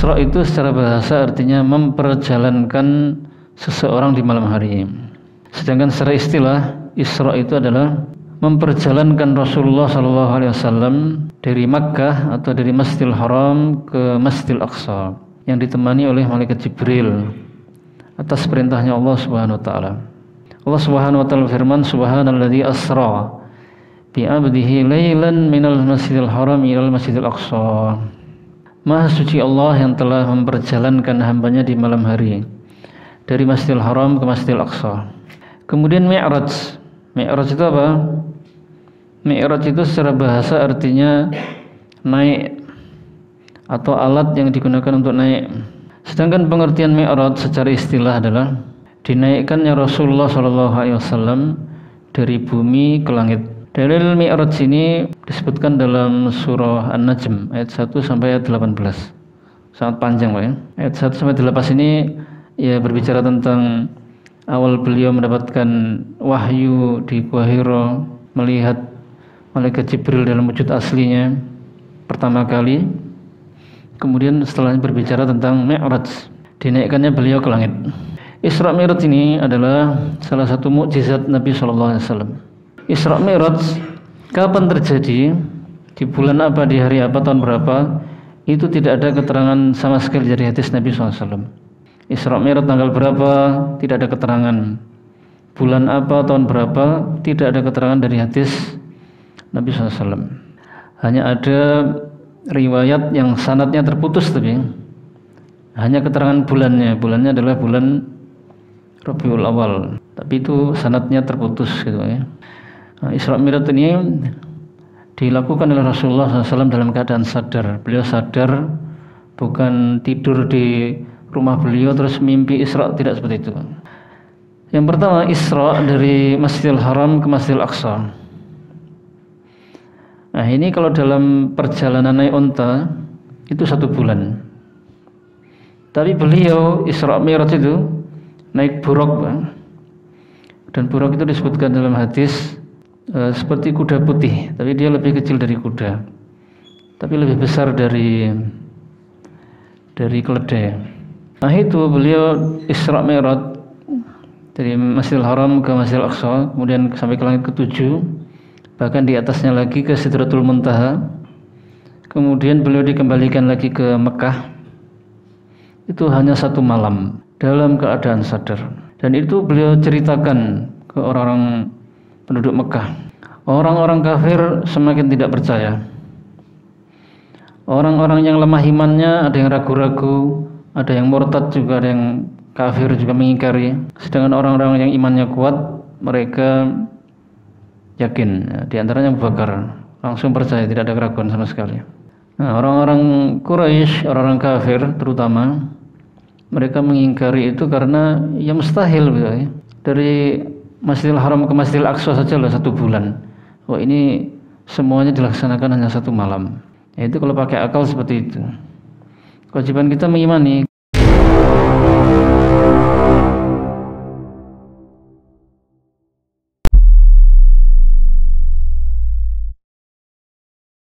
Isra itu secara bahasa artinya memperjalankan seseorang di malam hari. Sedangkan secara istilah Isra itu adalah memperjalankan Rasulullah SAW dari Makkah atau dari Masjidil Haram ke Masjidil Aqsa yang ditemani oleh malaikat Jibril atas perintahnya Allah Subhanahu wa taala. Allah Subhanahu wa taala firman, subhanalladzi asra bi 'abdihi lailan minal Masjidil Haram ilal Masjidil Aqsa. Maha suci Allah yang telah memperjalankan hambanya di malam hari dari Masjidil Haram ke Masjidil Aqsa. Kemudian Mi'raj. Mi'raj itu apa? Mi'raj itu secara bahasa artinya naik atau alat yang digunakan untuk naik. Sedangkan pengertian Mi'raj secara istilah adalah dinaikkannya Rasulullah SAW dari bumi ke langit. Dalil Mi'raj ini disebutkan dalam surah An-Najm ayat 1 sampai ayat 18. Sangat panjang, Pak ya. Ayat 1 sampai 18 ini ya berbicara tentang awal beliau mendapatkan wahyu di Gua Hira, melihat malaikat Jibril dalam wujud aslinya pertama kali. Kemudian setelahnya berbicara tentang Mi'raj, dinaikkannya beliau ke langit. Isra Mi'raj ini adalah salah satu mukjizat Nabi SAW. Isra Mi'raj kapan terjadi, di bulan apa, di hari apa, tahun berapa, itu tidak ada keterangan sama sekali dari hadis Nabi SAW. Isra Mi'raj tanggal berapa, tidak ada keterangan. Bulan apa, tahun berapa, tidak ada keterangan dari hadis Nabi SAW. Hanya ada riwayat yang sanadnya terputus, tapi hanya keterangan bulannya. Bulannya adalah bulan Rabiul Awal, tapi itu sanadnya terputus gitu ya. Nah, Isra Mi'raj ini dilakukan oleh Rasulullah SAW dalam keadaan sadar. Beliau sadar, bukan tidur di rumah beliau terus mimpi Isra, tidak seperti itu. Yang pertama, Isra dari Masjidil Haram ke Masjidil Aqsa. Nah, ini kalau dalam perjalanan naik unta itu 1 bulan. Tapi beliau Isra Mi'raj itu naik buraq, dan buraq itu disebutkan dalam hadis seperti kuda putih, tapi dia lebih kecil dari kuda, tapi lebih besar dari keledai. Nah, itu beliau Isra Mi'raj dari Masjidil Haram ke Masjidil Aqsa, kemudian sampai ke langit ke-7, bahkan di atasnya lagi ke Sidratul Muntaha. Kemudian beliau dikembalikan lagi ke Mekah. Itu hanya 1 malam dalam keadaan sadar, dan itu beliau ceritakan ke orang-orang penduduk Mekah. Orang-orang kafir semakin tidak percaya. Orang-orang yang lemah imannya, ada yang ragu-ragu, ada yang murtad juga, ada yang kafir juga mengingkari. Sedangkan orang-orang yang imannya kuat, mereka yakin. Di antaranya Abu Bakar langsung percaya, tidak ada keraguan sama sekali. Nah, orang-orang Quraisy, orang-orang kafir terutama, mereka mengingkari itu karena ya mustahil gitu ya. Dari Masjidil Haram ke Masjidil Aqsa saja lah 1 bulan. Wah, ini semuanya dilaksanakan hanya 1 malam. Ya, itu kalau pakai akal seperti itu. Kewajiban kita mengimani.